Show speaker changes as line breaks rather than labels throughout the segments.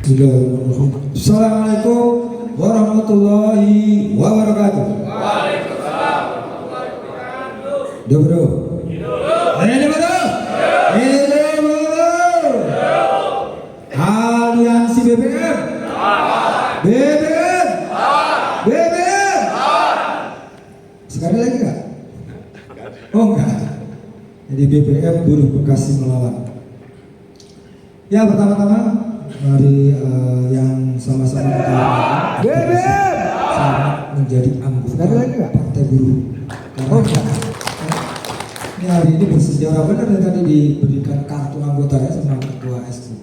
Assalamualaikum warahmatullahi wabarakatuh.
Waalaikumsalam warahmatullahi wabarakatuh.
Hidup bro. Hidup bro. Hidup bro. Aliansi BBM. BBM. BBM. Sekali lagi nggak? Oh enggak. Jadi BBM Buruh Bekasi melawan. Ya pertama-tama mari yang sama-sama kita BBM menjadi anggota Partai Buruh. Oh enggak. Ini hari ini bersejarah benar dan tadi diberikan kartu anggotanya sama Ketua Esko.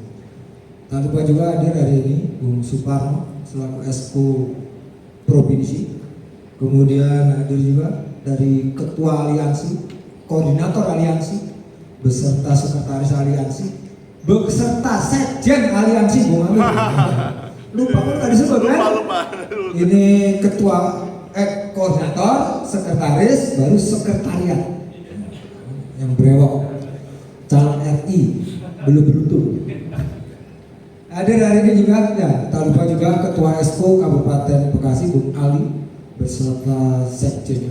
Tak lupa juga hadir hari ini Bung Suparno selaku Esko Provinsi. Kemudian hadir juga dari Ketua Aliansi, Koordinator Aliansi, beserta Sekretaris Aliansi, beserta Sekjen Aliansi Bung Amir. Lupa kan tadi disebut kan? Ini Ketua Koordinator, Sekretaris, baru Sekretariat. Yang brewok calon RI belum beruntung. Hadir hari ini juga ya, tak lupa juga Ketua Esko Kabupaten Bekasi Bung Ali beserta Sekjennya.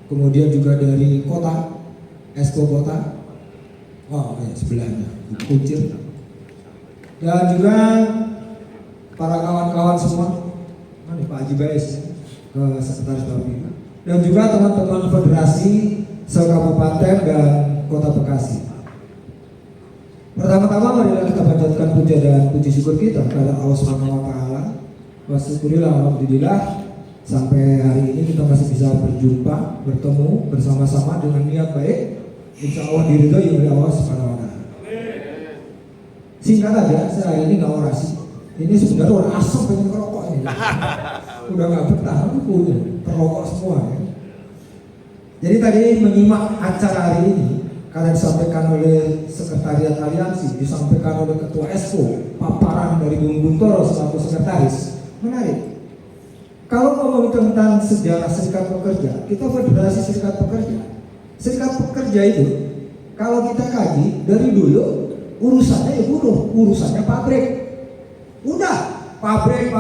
Kemudian juga dari kota, Esko Kota, oh ya sebelahnya, Kuncir. Dan juga para kawan-kawan semua, mana Pak Haji Bais, Sekretaris Bapina. Dan juga teman-teman federasi se-kabupaten dan kota Bekasi. Pertama-tama marilah kita panjatkan puja dan puji syukur kita kepada Allah Subhanahu wa taala. Wa syukurillah alhamdulillah sampai hari ini kita masih bisa berjumpa, bertemu bersama-sama dengan niat baik. Insya Allah diridhoi oleh Allah Subhanahu wa taala. Singkat aja, saya ini nggak orasi. Ini sebenarnya orang asam pengen ngerokok ini. Udah nggak betah, punya perokok semua ya. Jadi tadi menyimak acara hari ini karena disampaikan oleh Sekretariat Aliansi, disampaikan oleh Ketua Esko, paparan dari Bung Guntoro selaku sekretaris, menarik. Kalau ngomong tentang sejarah serikat pekerja, kita federasi serikat pekerja. Serikat pekerja itu kalau kita kaji dari dulu urusannya ya buruh, urusannya pabrik. Udah pabrik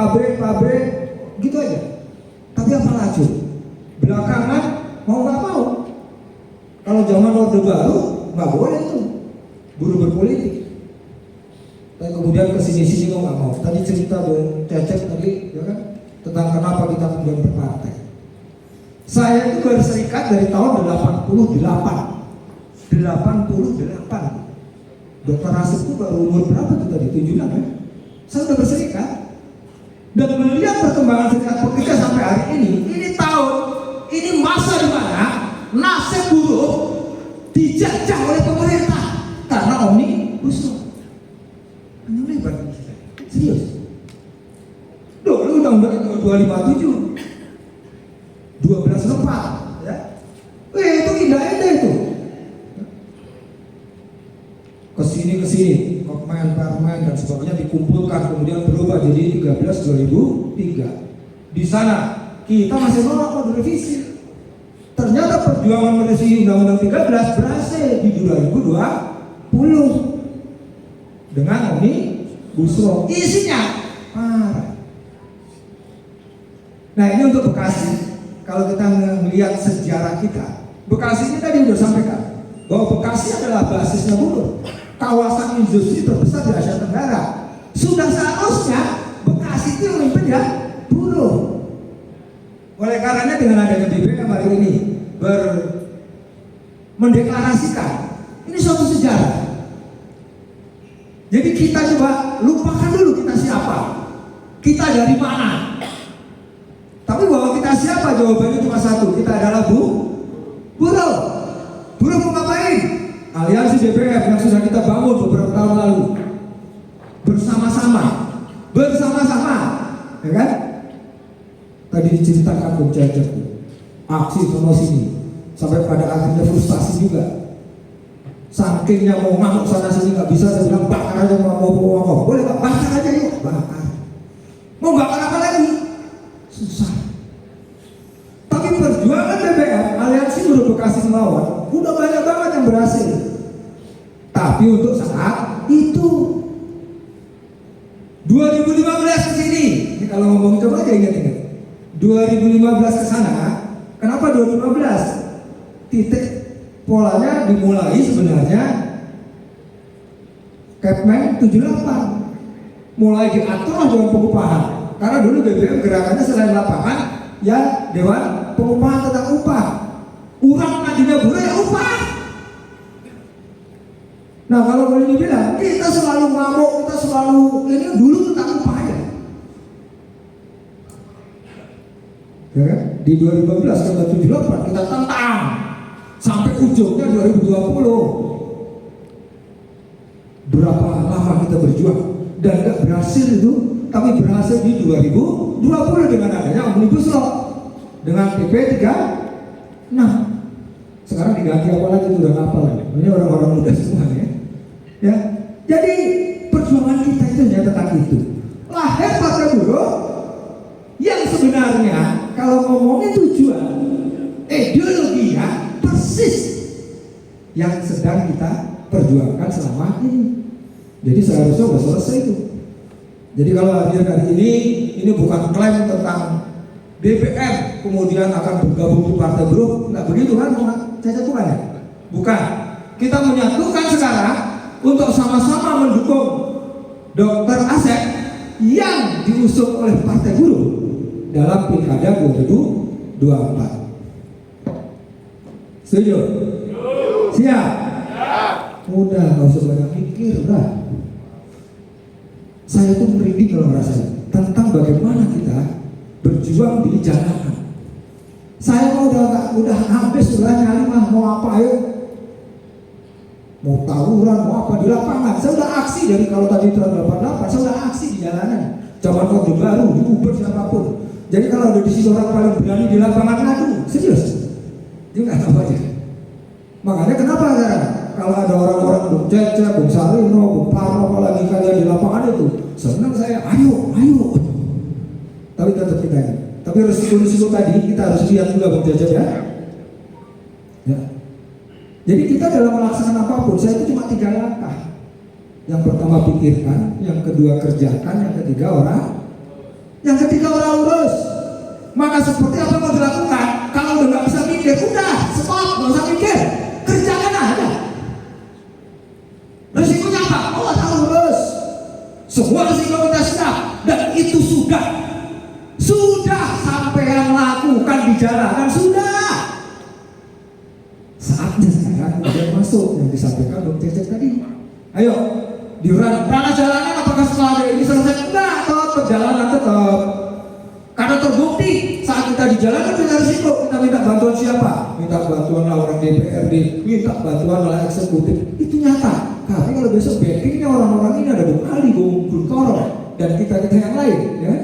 gitu aja. Tapi apa laju? Belakangan mau nggak mau. Kalau zaman Orde Baru nggak boleh tuh buruh berpolitik. Dan kemudian kesini-sini kok nggak mau. Tadi cerita Bung Cecep tadi ya kan tentang kenapa kita kemudian berpartai. Saya itu berserikat dari tahun 88. Dokter Asep itu baru umur berapa tuh tadi? 76 ya? Saya sudah berserikat. Dan melihat perkembangan serikat pekerja sampai hari ini masa di mana nasib buruh dijajah oleh pemerintah karena Omnibus Law. Ini lebar serius. Dulu undang-undang 257 12/4 ya. Itu indah-indah itu. Kesini permen dan sebagainya dikumpulkan kemudian berubah jadi 13/2003. Di sana kita masih nolak mau direvisi. Ternyata perjuangan merevisi Undang-Undang 13 berhasil di 2020 dengan Omnibus Law. Isinya parah. Nah ini untuk Bekasi. Kalau kita melihat sejarah kita, Bekasi ini tadi sudah sampaikan bahwa Bekasi adalah basisnya buruh, kawasan industri terbesar di Asia Tenggara. Sudah seharusnya Bekasi itu yang memimpin ya buruh. Oleh karenanya dengan adanya BBM hari ini mendeklarasikan ini suatu sejarah. Jadi kita coba lupakan dulu kita siapa, kita dari mana. Tapi bahwa kita siapa jawabannya cuma satu, kita adalah buruh. Buruh mau ngapain? Aliansi BBM yang sudah kita bangun beberapa tahun lalu bersama-sama, ya kan? Tadi diceritakan Bung Cecep, aksi sana sini, sampai pada akhirnya frustasi juga. Sakingnya mau ngamuk sana sini nggak bisa, saya bilang bakar aja mau boleh nggak bakar aja yuk, bakar. Mau bakar apa lagi? Susah. Tapi perjuangan BBM, Aliansi Buruh Bekasi melawan, udah banyak banget yang berhasil. Tapi untuk saat itu 2015 ke sini, ini kalau ngomong coba aja ingat-ingat. 2015 ke sana, kenapa 2015? Titik polanya dimulai sebenarnya Kepmen 78. Mulai diatur Dewan Pengupahan. Karena dulu BBM gerakannya selain lapangan, ya Dewan Pengupahan tentang upah. Urang tadinya buruh ya upah. Nah kalau boleh dibilang, kita selalu ngamuk, kita selalu ini dulu tentang upah aja. Ya kan? Di 2015 ke 78 kita tentang sampai ujungnya 2020. Berapa lama kita berjuang dan gak berhasil itu, tapi berhasil di 2020 dengan adanya Omnibus Law dengan PP 36. Sekarang diganti apa lagi itu udah apa lagi? Ini orang-orang muda semua ya. Jadi perjuangan kita itu hanya tentang itu. Lahir Partai Buruh yang sebenarnya kalau ngomongin tujuan ideologinya persis yang sedang kita perjuangkan selama ini. Jadi seharusnya sudah selesai itu. Jadi kalau hadir hari ini bukan klaim tentang BBM kemudian akan bergabung di Partai Buruh, nggak begitu kan? Saya bukan ya? Bukan. Kita menyatukan sekarang untuk sama-sama mendukung Dr. Asep yang diusung oleh Partai Buruh dalam Pilkada 2024. Setuju? Siap? Udah, nggak usah banyak mikir, udah. Saya tuh merinding kalau ngerasain tentang bagaimana kita berjuang di jalanan. Saya udah habis udah nyali mah mau apa ayo, mau tawuran mau apa di lapangan. Saya udah aksi dari kalau tadi tahun 88, saya udah aksi di jalanan. Zaman Orde Baru, di Uber siapapun. Jadi kalau ada di sisi orang paling berani di lapangan ngadu, serius. Dia nggak tahu aja. Makanya kenapa sekarang? Kalau ada orang-orang Bung Cece, Bung Sarino, Bung Parno, apalagi kalian di lapangan itu, senang saya, ayo. Tapi tetap kita ini. Tapi resiko-resiko tadi kita harus lihat juga Bung Cece ya. Jadi kita dalam melaksanakan apapun, saya itu cuma 3 langkah. Yang pertama pikirkan, yang kedua kerjakan, yang ketiga orang urus. Maka seperti apa yang mau dilakukan? Kalau udah nggak bisa mikir, udah stop, nggak usah mikir, kerjakan aja. Resikonya apa? Oh, tahu urus. Semua resiko kita siap dan itu sudah sampai yang lakukan di jalanan sudah. Saatnya sekarang kemudian masuk yang disampaikan Bung Cecep tadi. Ayo di ranah jalanan apakah setelah ini selesai? Enggak, tetap perjalanan tetap. Karena terbukti saat kita di jalan kan kita risiko, kita minta bantuan siapa? Minta bantuan orang DPRD, minta bantuan oleh eksekutif. Itu nyata. Tapi kalau besok backingnya orang-orang ini ada Bung Ali, Bung Toro, dan kita yang lain, ya.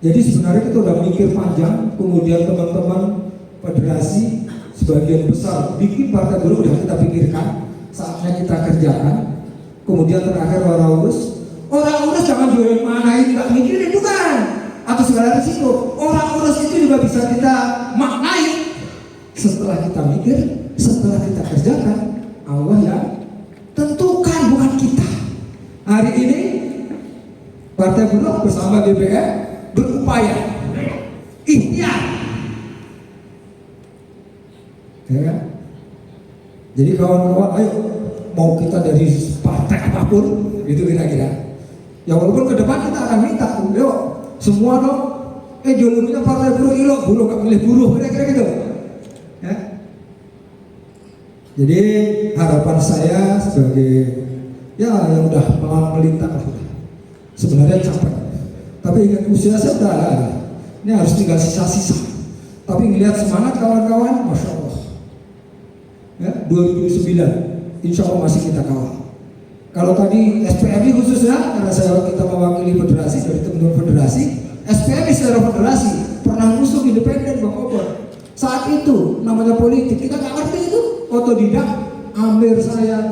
Jadi sebenarnya kita udah mikir panjang, kemudian teman-teman federasi sebagian besar bikin Partai Buruh udah kita pikirkan, saatnya kita kerjakan. Kemudian terakhir orang urus jangan jualin mana ini nggak mikirin bukan, atau segala risiko. Orang urus itu juga bisa kita maknai setelah kita mikir, setelah kita kerjakan. Allah yang tentukan, bukan kita. Hari ini Partai Buruh bersama BBM berupaya ikhtiar, ya kan? Jadi kawan-kawan, ayo mau kita dari partai apapun, itu kira-kira. Ya walaupun ke depan kita akan minta, yuk semua dong, ideologinya Partai Buruh buruh gak milih buruh, kira-kira gitu. Ya. Jadi harapan saya sebagai yang udah melintang sebenarnya capek. Tapi ingat usia saya udah ada. Ini harus tinggal sisa-sisa. Tapi ngelihat semangat kawan-kawan, Masya Allah. Ya, 2009, insya Allah masih kita kawal. Kalau tadi SPMI khususnya, karena kita mewakili federasi dari teman-teman federasi, SPMI secara federasi pernah ngusung independen Bang Obor. Saat itu namanya politik, kita nggak ngerti itu, otodidak, Amir saya,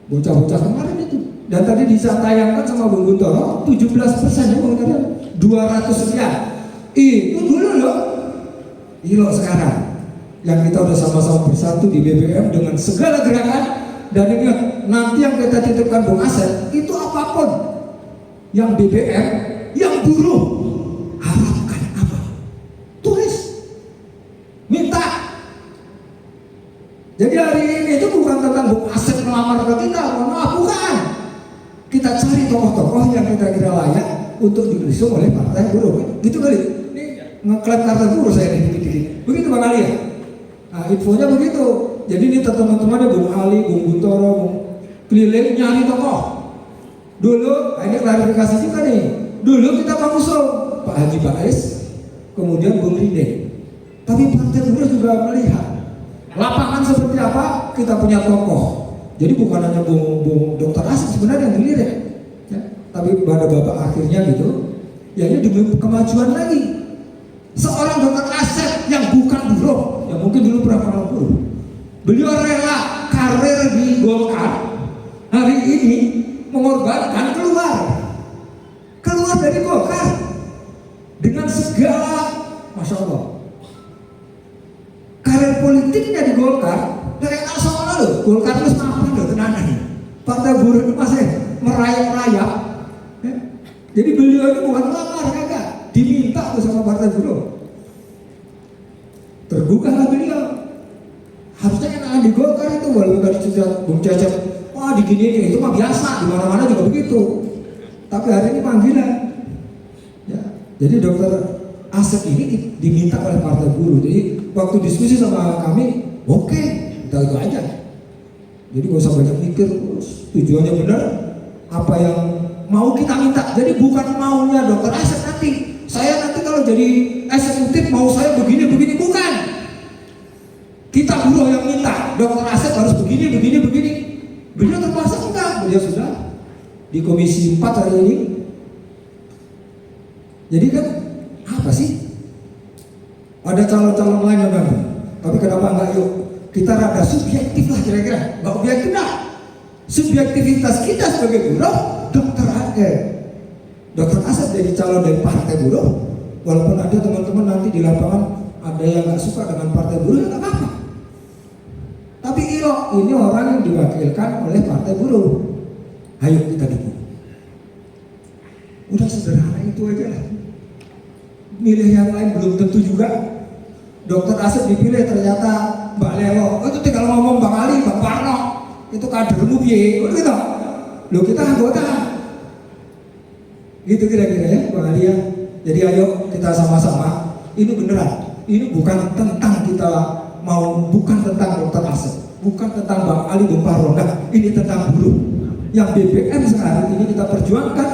bocah-bocah kemarin itu. Dan tadi ditayangkan sama Bung Guntoro 17% ya Bung Guntoro, 200 sekian. Itu dulu loh. Ini loh sekarang yang kita udah sama-sama bersatu di BBM dengan segala gerakan Dan ingat, nanti yang kita titipkan Bung Asep itu apapun, yang BBM, yang buruh, harapkan apa? Tulis, minta. Jadi hari ini itu bukan tentang Bung Asep melamar ke kita, maaf, bukan. Kita cari tokoh-tokoh yang kira-kira layak untuk diusung oleh partai buruh. Gitu kali. Ini ngeklaim kartu buruh saya ini dikit-dikit. Begitu Bang Ali ya? Nah, infonya begitu. Jadi ini teman-temannya Bung Ali, Bung Buntoro, Bung keliling nyari tokoh. Dulu, ini klarifikasi juga nih. Dulu kita mengusung Pak Haji Bais, kemudian Bung Rinde. Tapi partai buruh juga melihat lapangan seperti apa, kita punya tokoh. Jadi bukan hanya Bung Dr. Asep sebenarnya yang dilirik, ya. Tapi pada babak akhirnya gitu, ya ini demi kemajuan lagi. Seorang Dr. Asep yang bukan buruh, yang mungkin dulu pernah pernah buruh, beliau rela karir di Golkar, hari ini mengorbankan keluar dari Golkar dengan segala, masya Allah, karir politiknya di Golkar. Dari asal loh, Golkar itu apa loh tenanan. Partai buruh itu masih merayap-rayap. Ya. Jadi beliau itu bukan lamar, kagak diminta tuh sama partai buruh. Terbukalah beliau. Harusnya enakan di Golkar itu, walaupun tadi sudah Bung Cecep, wah digini itu mah biasa, di mana-mana juga begitu. Tapi hari ini panggilan. Ya. Jadi Dr. Asep ini diminta oleh partai buruh. Jadi waktu diskusi sama kami, oke, kita itu aja. Jadi gak usah banyak mikir, tujuannya benar, apa yang mau kita minta. Jadi bukan maunya Dr. Asep nanti. Saya nanti kalau jadi eksekutif mau saya begini, bukan. Kita buruh yang minta, Dr. Asep harus begini. Beliau terpaksa enggak, beliau sudah di Komisi 4 hari ini. Jadi kan apa sih? Ada calon-calon lain yang bantu. Tapi kenapa enggak yuk kita rada subjektif lah kira-kira, enggak objektif dah. Subjektivitas kita sebagai buruh, Dr. Asep jadi calon dari partai buruh, walaupun ada teman-teman nanti di lapangan ada yang nggak suka dengan partai buruh, ya nggak apa-apa. Tapi ini orang yang diwakilkan oleh partai buruh. Ayo kita dukung. Udah sederhana itu aja lah. Milih yang lain belum tentu juga. Dr. Asep dipilih ternyata Mbak Lelo, itu tinggal ngomong Bang Ali, Bang Parno, itu kadermu piye, udah gitu. Loh kita anggota. Gitu kira-kira ya Bang Ali ya. Jadi ayo kita sama-sama. Ini beneran. Ini bukan tentang kita mau, bukan tentang Dr. Asep, bukan tentang Bang Ali, Bang Parno. Nah, ini tentang buruh. Yang BBM sekarang ini kita perjuangkan.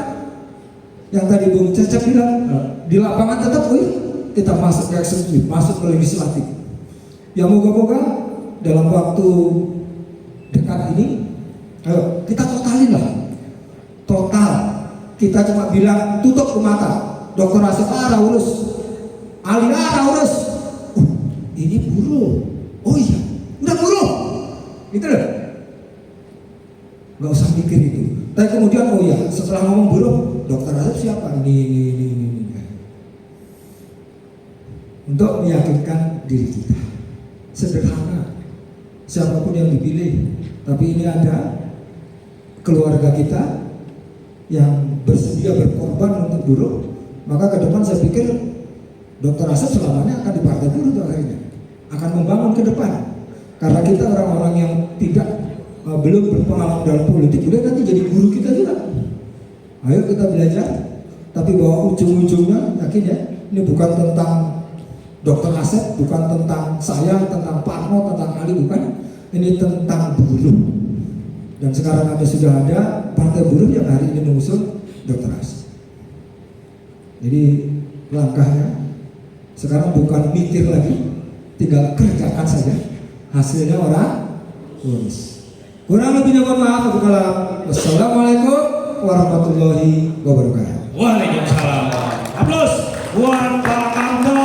Yang tadi Bung Cecep bilang di lapangan tetap, kita masuk ke eksekutif, masuk ke legislatif. Ya moga-moga dalam waktu dekat ini, ayo kita totalin lah. Total. Kita cuma bilang tutup ke mata. Dr. Asep urus, Ali urus. Ini buruh. Oh iya, udah buruh. Gitu loh. Gak usah mikir itu. Tapi kemudian oh iya, setelah ngomong buruh, Dr. Asep siapa? Ini. Untuk meyakinkan diri kita. Sederhana. Siapapun yang dipilih, tapi ini ada keluarga kita yang bersedia berkorban untuk buruh, maka ke depan saya pikir Dr. Asep selamanya akan di partai buruh tuh akhirnya, akan membangun ke depan. Karena kita orang-orang yang tidak belum berpengalaman dalam politik, udah nanti jadi guru kita juga. Ayo kita belajar, tapi bahwa ujung-ujungnya yakin ya, ini bukan tentang Dr. Asep, bukan tentang saya, tentang Pak Arno, tentang Ali, bukan. Ini tentang buruh. Dan sekarang kami sudah ada partai buruh yang hari ini mengusung Dr. Asep. Jadi langkahnya sekarang bukan mikir lagi, tinggal kerjakan saja. Hasilnya orang urus. Kurang lebihnya mohon maaf. Wassalamualaikum warahmatullahi wabarakatuh.
Waalaikumsalam. Aplaus buat Pak Arno.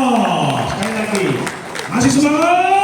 Sekali lagi. Masih semangat.